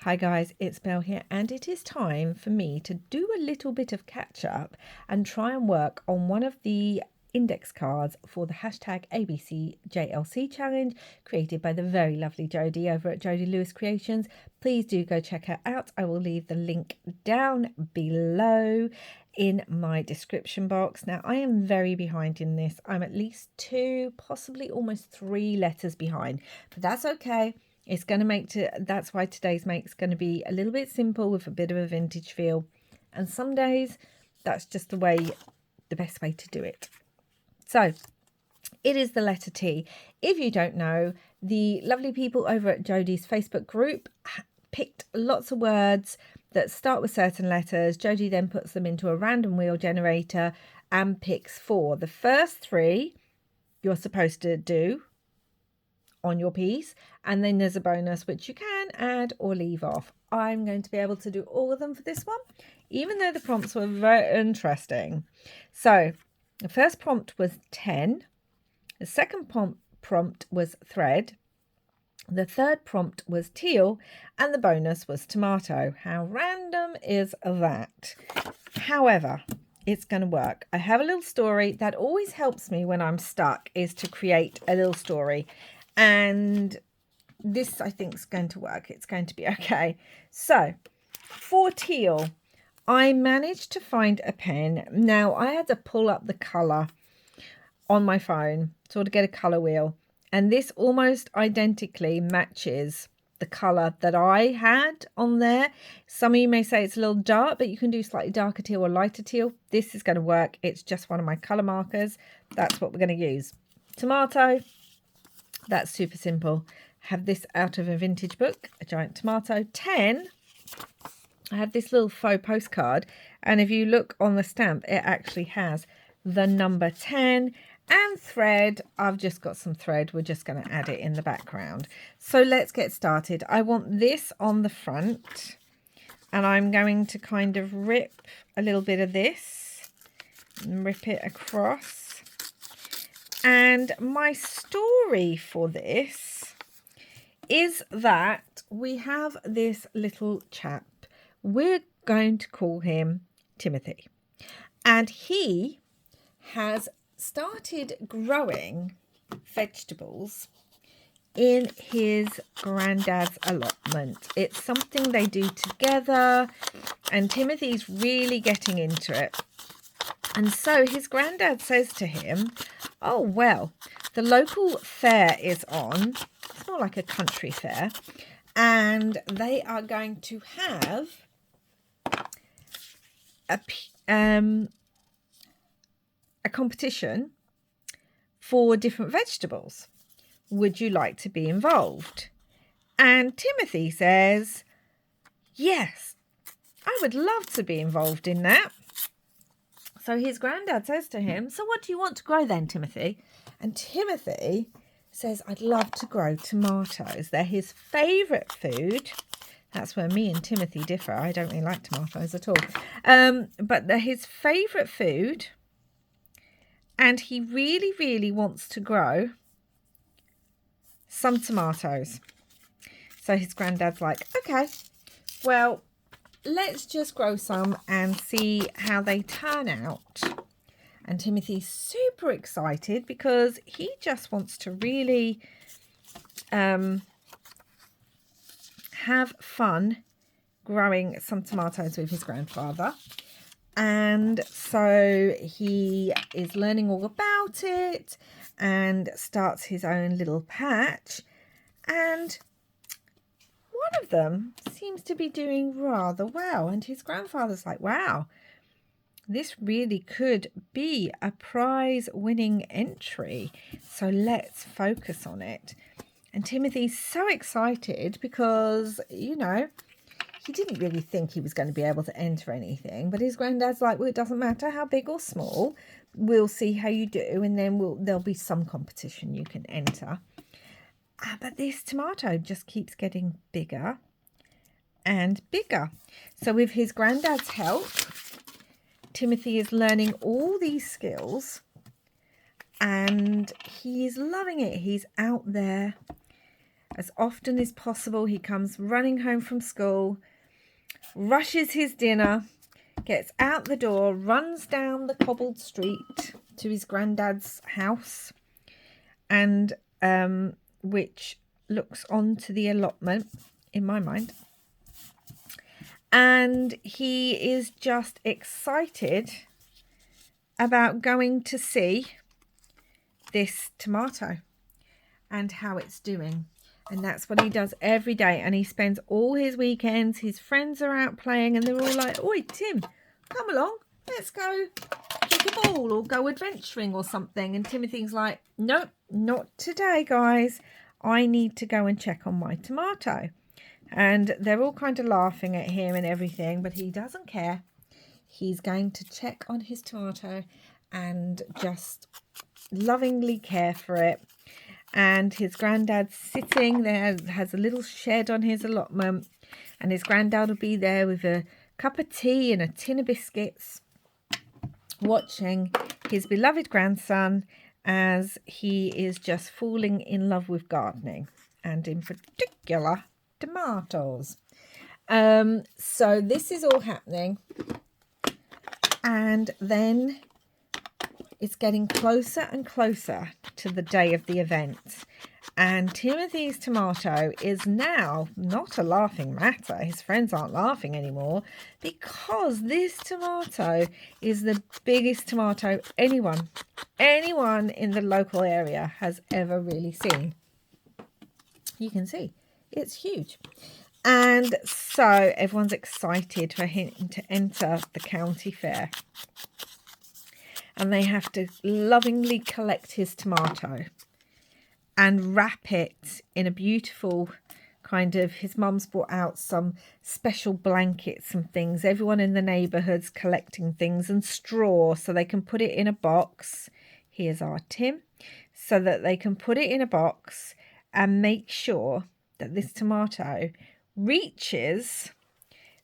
Hi guys, it's Belle here, and it is time for me to do a little bit of catch up and try and work on one of the index cards for the hashtag ABCJLC challenge created by the very lovely Jodi over at Jodi Lewis Creations. Please do go check her out. I will leave the link down below in my description box. Now, I am very behind in this. I'm at least 2, possibly almost 3 letters behind, but that's okay. It's going to that's why today's make's going to be a little bit simple with a bit of a vintage feel. And some days that's just the best way to do it. So it is the letter T. If you don't know, the lovely people over at Jodi's Facebook group picked lots of words that start with certain letters. Jodi then puts them into a random wheel generator and picks 4. The first 3 you're supposed to do on your piece, and then there's a bonus which you can add or leave off. I'm going to be able to do all of them for this one, even though the prompts were very interesting. So the first prompt was 10, the second prompt was thread, the third prompt was teal, and the bonus was tomato. How random is that? However, it's going to work. I have a little story that always helps me when I'm stuck, is to create a little story. And this, I think, is going to work. It's going to be okay. So for teal, I managed to find a pen. Now, I had to pull up the colour on my phone to get a colour wheel. And this almost identically matches the colour that I had on there. Some of you may say it's a little dark, but you can do slightly darker teal or lighter teal. This is going to work. It's just one of my colour markers. That's what we're going to use. Tomato. That's super simple. Have this out of a vintage book, a giant tomato. 10, I have this little faux postcard, and if you look on the stamp, it actually has the number 10. And thread, I've just got some thread. We're just going to add it in the background. So let's get started. I want this on the front, and I'm going to kind of rip a little bit of this and rip it across. And my story for this is that we have this little chap. We're going to call him Timothy. And he has started growing vegetables in his granddad's allotment. It's something they do together, and Timothy's really getting into it. And so his granddad says to him, oh, well, the local fair is on. It's more like a country fair. And they are going to have a competition for different vegetables. Would you like to be involved? And Timothy says, yes, I would love to be involved in that. So his granddad says to him, so what do you want to grow then, Timothy? And Timothy says, I'd love to grow tomatoes. They're his favourite food. That's where me and Timothy differ. I don't really like tomatoes at all. But they're his favourite food. And he really, really wants to grow some tomatoes. So his granddad's like, okay, well, let's just grow some and see how they turn out. And Timothy's super excited because he just wants to really have fun growing some tomatoes with his grandfather. And so he is learning all about it and starts his own little patch. And one of them seems to be doing rather well. And his grandfather's like, wow, this really could be a prize-winning entry. So let's focus on it. And Timothy's so excited because, you know, he didn't really think he was going to be able to enter anything. But his granddad's like, well, it doesn't matter how big or small. We'll see how you do. And then there'll be some competition you can enter. But this tomato just keeps getting bigger and bigger. So with his granddad's help, Timothy is learning all these skills and he is loving it. He's out there as often as possible. He comes running home from school, rushes his dinner, gets out the door, runs down the cobbled street to his granddad's house, and which looks onto the allotment in my mind. And he is just excited about going to see this tomato and how it's doing. And that's what he does every day. And he spends all his weekends, his friends are out playing, and they're all like, "Oi, Tim, come along, let's go kick a ball or go adventuring or something." And Timothy's like, "Nope, not today, guys. I need to go and check on my tomato." And they're all kind of laughing at him and everything, but he doesn't care. He's going to check on his tomato and just lovingly care for it. And his granddad's sitting there, has a little shed on his allotment, and his granddad will be there with a cup of tea and a tin of biscuits, watching his beloved grandson as he is just falling in love with gardening, and in particular tomatoes. So this is all happening, and then it's getting closer and closer to the day of the event, and Timothy's tomato is now not a laughing matter. His friends aren't laughing anymore, because this tomato is the biggest tomato anyone in the local area has ever really seen. You can see it's huge. And so everyone's excited for him to enter the county fair. And they have to lovingly collect his tomato and wrap it in a beautiful kind of, his mum's brought out some special blankets and things. Everyone in the neighbourhood's collecting things, and straw, so they can put it in a box. Here's our Tim. So that they can put it in a box and make sure that this tomato reaches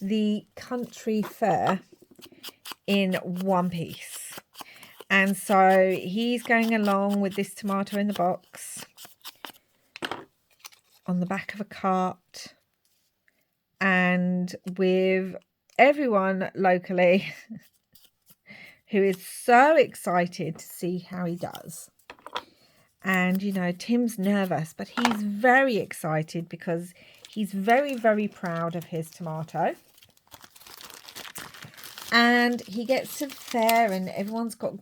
the country fair in one piece. And so he's going along with this tomato in the box on the back of a cart, and with everyone locally who is so excited to see how he does. And, you know, Tim's nervous, but he's very excited because he's very, very proud of his tomato. And he gets to the fair, and everyone's got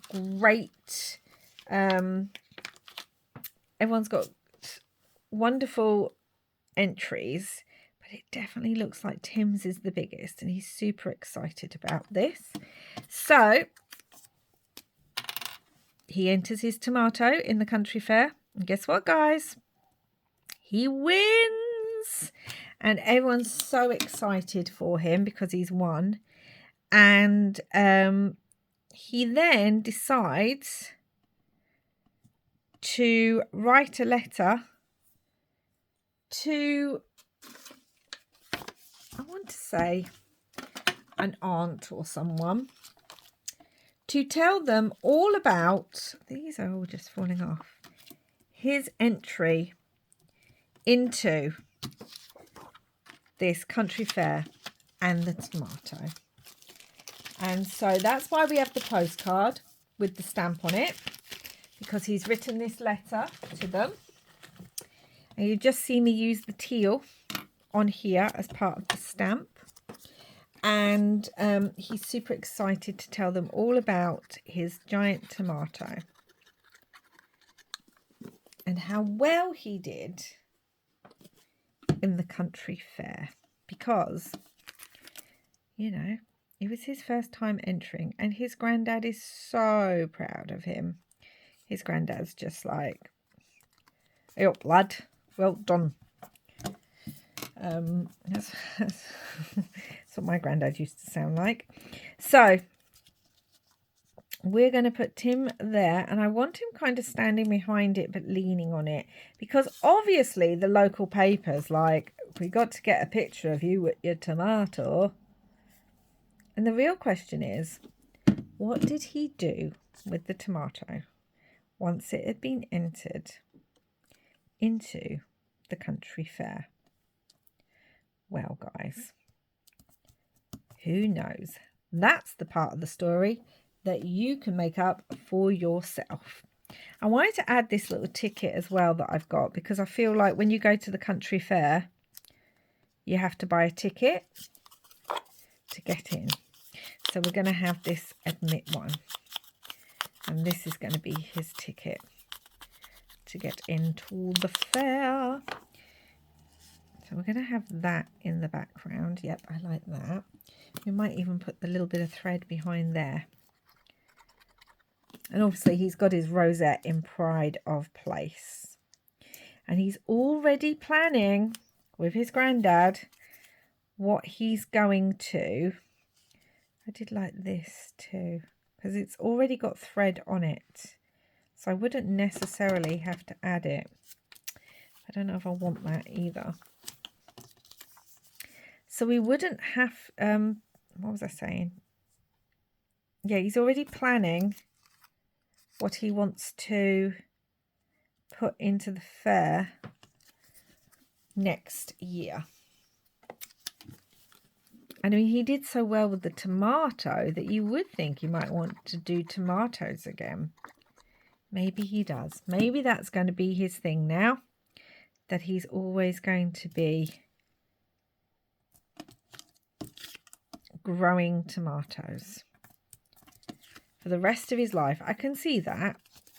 wonderful entries, but it definitely looks like Tim's is the biggest, and he's super excited about this. So he enters his tomato in the country fair, and guess what, guys? He wins, and everyone's so excited for him because he's won. And he then decides to write a letter to, I want to say, an aunt or someone, to tell them all about, these are all just falling off, his entry into this country fair and the tomato. And so that's why we have the postcard with the stamp on it, because he's written this letter to them. And you just see me use the teal on here as part of the stamp. And he's super excited to tell them all about his giant tomato and how well he did in the country fair, because, you know, it was his first time entering, and his granddad is so proud of him. His granddad's just like, "Hey up, lad, well done." That's what my granddad used to sound like. So we're going to put Tim there, and I want him kind of standing behind it but leaning on it, because obviously the local paper's like, "We got to get a picture of you with your tomato." And the real question is, what did he do with the tomato once it had been entered into the country fair. Well, guys, who knows? That's the part of the story that you can make up for yourself. I wanted to add this little ticket as well that I've got, because I feel like when you go to the country fair, you have to buy a ticket to get in. So we're going to have this admit one. And this is going to be his ticket to get into the fair. So we're going to have that in the background. Yep, I like that. We might even put the little bit of thread behind there. And obviously he's got his rosette in pride of place. And he's already planning with his granddad what he's going to. I did like this too, because it's already got thread on it. So I wouldn't necessarily have to add it. I don't know if I want that either. So we wouldn't have, what was I saying? Yeah, he's already planning what he wants to put into the fair next year. I mean, he did so well with the tomato that you would think he might want to do tomatoes again. Maybe he does. Maybe that's going to be his thing now, that he's always going to be growing tomatoes for the rest of his life. I can see that,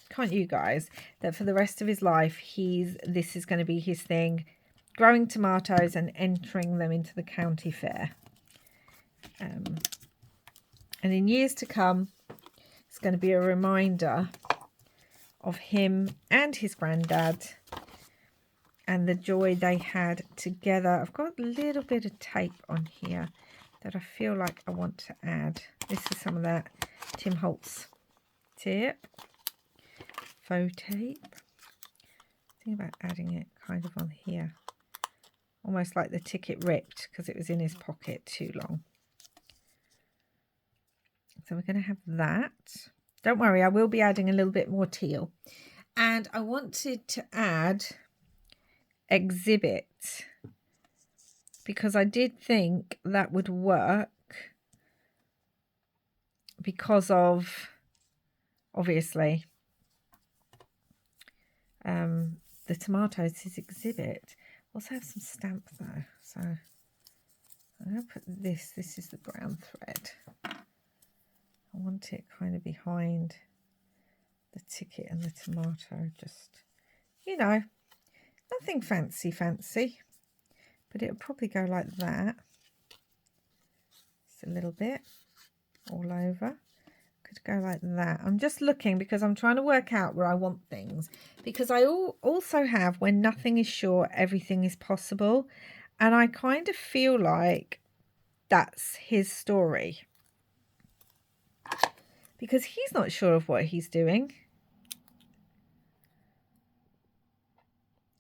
can't you guys? That for the rest of his life, this is going to be his thing, growing tomatoes and entering them into the county fair. And in years to come, it's going to be a reminder of him and his granddad and the joy they had together. I've got a little bit of tape on here that I feel like I want to add. This is some of that Tim Holtz tip, faux tape. Think about adding it kind of on here, almost like the ticket ripped because it was in his pocket too long. So we're going to have that. Don't worry, I will be adding a little bit more teal. And I wanted to add exhibit, because I did think that would work because of, obviously, the tomatoes is exhibit. Also have some stamp though. So I'm going to put this. This is the brown thread. I want it kind of behind the ticket and the tomato. Just, you know, nothing fancy, but it'll probably go like that. Just a little bit all over. Could go like that. I'm just looking because I'm trying to work out where I want things, because I also have when nothing is sure, everything is possible. And I kind of feel like that's his story, because he's not sure of what he's doing.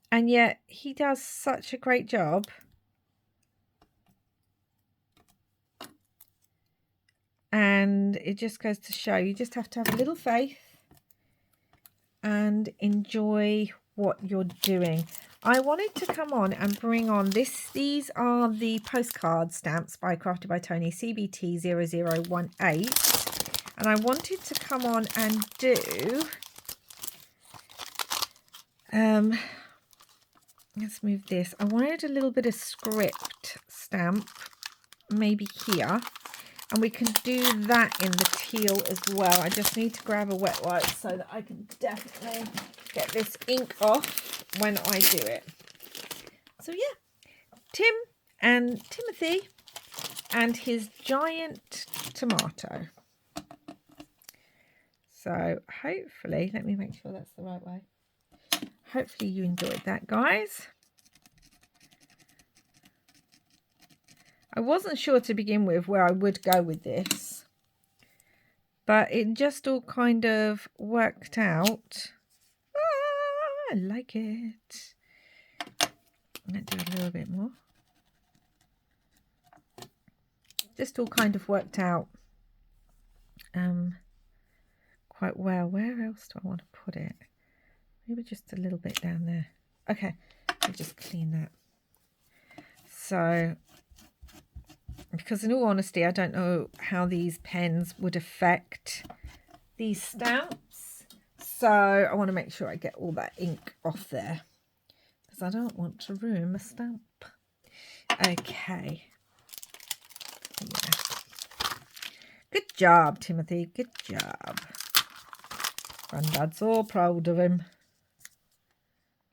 And yet he does such a great job. And it just goes to show you just have to have a little faith and enjoy what you're doing. I wanted to come on and bring on this. These are the postcard stamps by Crafted by Tony, CBT 0018. And I wanted to come on and do, let's move this. I wanted a little bit of script stamp, maybe here. And we can do that in the teal as well. I just need to grab a wet wipe so that I can definitely get this ink off when I do it. So yeah, Tim and Timothy and his giant tomato. So hopefully, let me make sure that's the right way. Hopefully you enjoyed that, guys. I wasn't sure to begin with where I would go with this, but it just all kind of worked out. I like it. Let's do a little bit more. Just all kind of worked out quite well. Where else do I want to put it? Maybe just a little bit down there. Okay, I'll just clean that. So, because in all honesty, I don't know how these pens would affect these stamps. So I want to make sure I get all that ink off there, because I don't want to ruin my stamp. Okay. Yeah. Good job, Timothy. Good job. Grandad's all proud of him.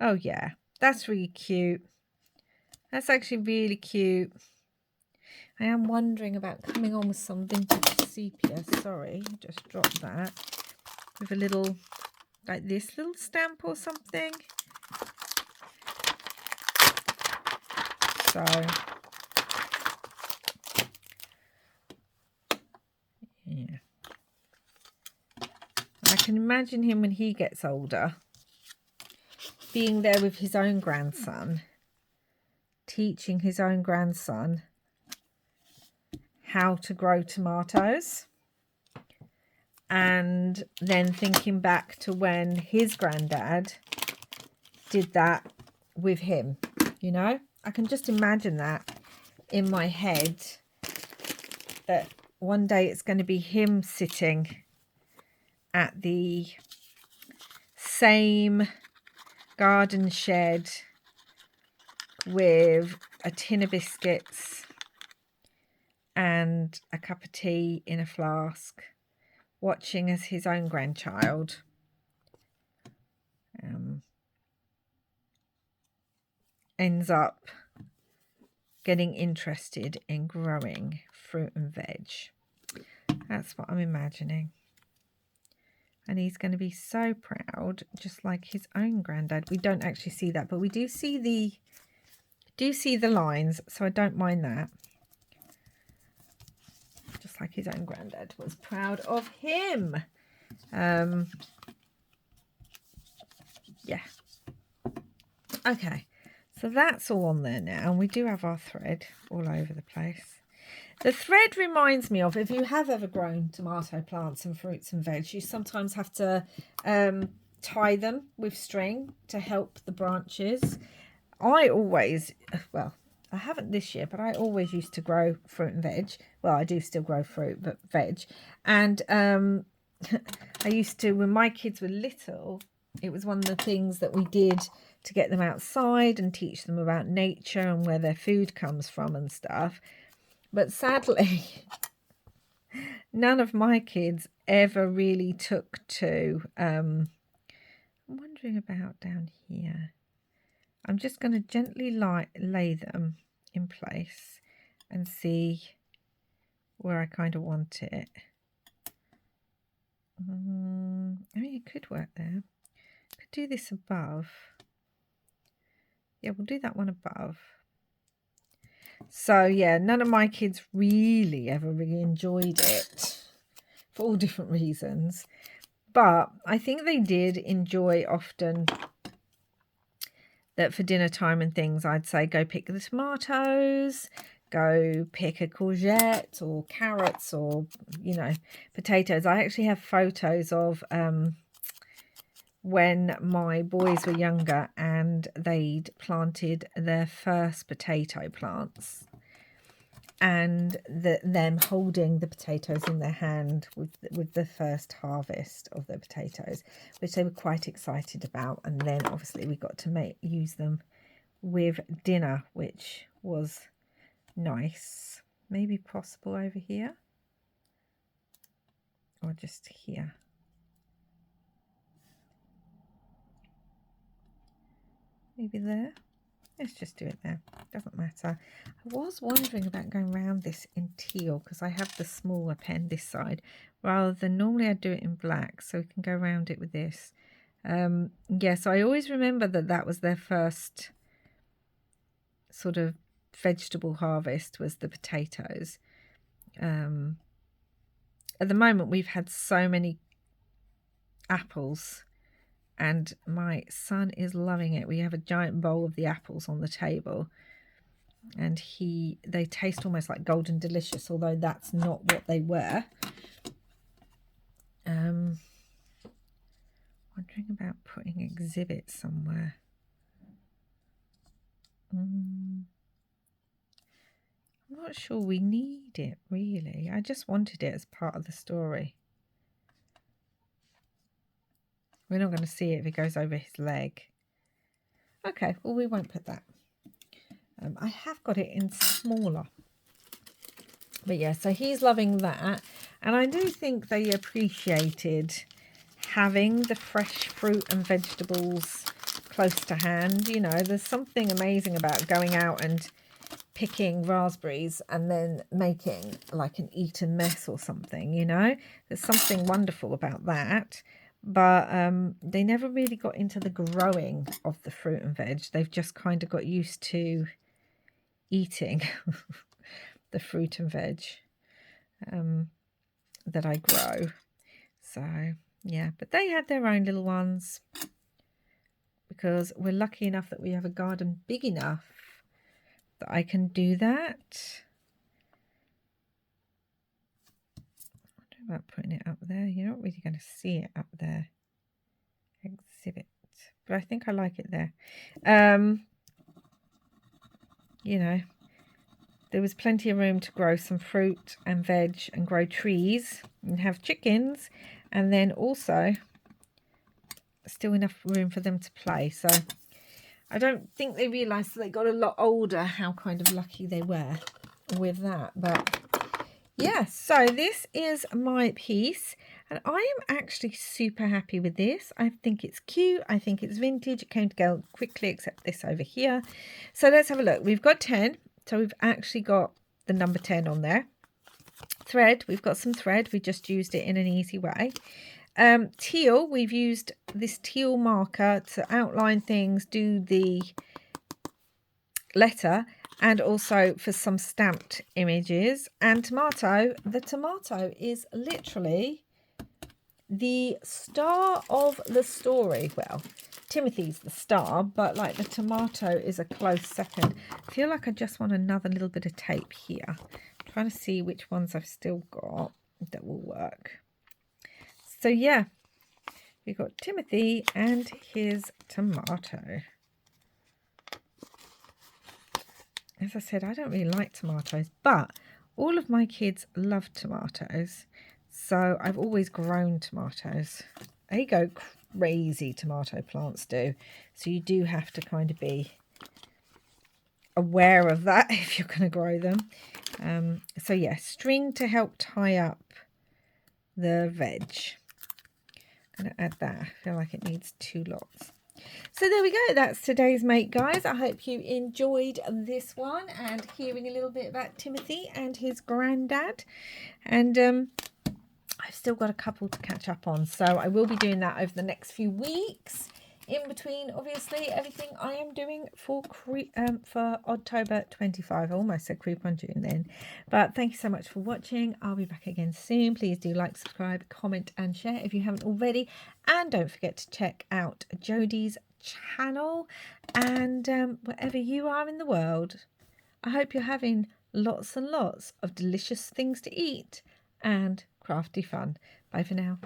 Oh, yeah. That's really cute. That's actually really cute. I am wondering about coming on with some vintage sepia. Sorry, just dropped that. With a little, like this little stamp or something. So, yeah. I can imagine him when he gets older, being there with his own grandson, teaching his own grandson how to grow tomatoes, and then thinking back to when his granddad did that with him. You know, I can just imagine that in my head, that one day it's going to be him sitting at the same garden shed with a tin of biscuits and a cup of tea in a flask, watching as his own grandchild ends up getting interested in growing fruit and veg. That's what I'm imagining. And he's going to be so proud, just like his own granddad. We don't actually see that, but we do see the lines, so I don't mind that. Just like his own granddad was proud of him. Yeah. Okay, so that's all on there now. And we do have our thread all over the place. The thread reminds me of, if you have ever grown tomato plants and fruits and veg, you sometimes have to tie them with string to help the branches. I always, well, I haven't this year, but I always used to grow fruit and veg. Well, I do still grow fruit, but veg. And I used to, when my kids were little, it was one of the things that we did to get them outside and teach them about nature and where their food comes from and stuff. But sadly, none of my kids ever really took to, I'm wondering about down here. I'm just going to gently lay them in place and see where I kind of want it. I mean, it could work there. Could do this above. Yeah, we'll do that one above. So, yeah, none of my kids really ever really enjoyed it for all different reasons. But I think they did enjoy often that for dinner time and things, I'd say go pick the tomatoes, go pick a courgette or carrots or, you know, potatoes. I actually have photos of when my boys were younger and they'd planted their first potato plants, and them holding the potatoes in their hand with the first harvest of the potatoes, which they were quite excited about. And then obviously we got to use them with dinner, which was nice. Maybe possible over here or just here. Maybe there. Let's just do it there. Doesn't matter. I was wondering about going around this in teal, because I have the smaller pen this side, rather than normally I do it in black, so we can go around it with this. Yeah, so I always remember that was their first sort of vegetable harvest, was the potatoes. At the moment we've had so many apples, and my son is loving it. We have a giant bowl of the apples on the table, and they taste almost like golden delicious, although that's not what they were. Wondering about putting exhibits somewhere. I'm not sure we need it, really. I just wanted it as part of the story. We're not going to see it if it goes over his leg. Okay, well, we won't put that. I have got it in smaller. But yeah, so he's loving that. And I do think they appreciated having the fresh fruit and vegetables close to hand. You know, there's something amazing about going out and picking raspberries and then making like an Eton mess or something, you know. There's something wonderful about that. But they never really got into the growing of the fruit and veg. They've just kind of got used to eating the fruit and veg that I grow. So yeah, but they had their own little ones because we're lucky enough that we have a garden big enough that I can do that. What about putting it up there? You're not really going to see it up there. Exhibit. But I think I like it there. You know, there was plenty of room to grow some fruit and veg and grow trees and have chickens, and then also still enough room for them to play. So I don't think they realised that they got a lot older how kind of lucky they were with that. But yeah, so this is my piece and I am actually super happy with this. I think it's cute. I think it's vintage. It came together quickly except this over here. So let's have a look. We've got 10. So we've actually got the number 10 on there. Thread, we've got some thread. We just used it in an easy way. Teal, we've used this teal marker to outline things, do the letter, and also for some stamped images. And tomato, the tomato is literally the star of the story. Well, Timothy's the star, but like the tomato is a close second. I feel like I just want another little bit of tape here. I'm trying to see which ones I've still got that will work. So yeah, we've got Timothy and his tomato. As I said, I don't really like tomatoes, but all of my kids love tomatoes. So I've always grown tomatoes. They go crazy, tomato plants do. So you do have to kind of be aware of that if you're going to grow them. So yeah, string to help tie up the veg. I'm going to add that. I feel like it needs 2 lots. So there we go. That's today's make, guys. I hope you enjoyed this one and hearing a little bit about Timothy and his granddad. And I've still got a couple to catch up on. So I will be doing that over the next few weeks. In between, obviously, everything I am doing for October 25. I almost said Creep on June then. But thank you so much for watching. I'll be back again soon. Please do like, subscribe, comment and share if you haven't already. And don't forget to check out Jodi's channel. And wherever you are in the world, I hope you're having lots and lots of delicious things to eat and crafty fun. Bye for now.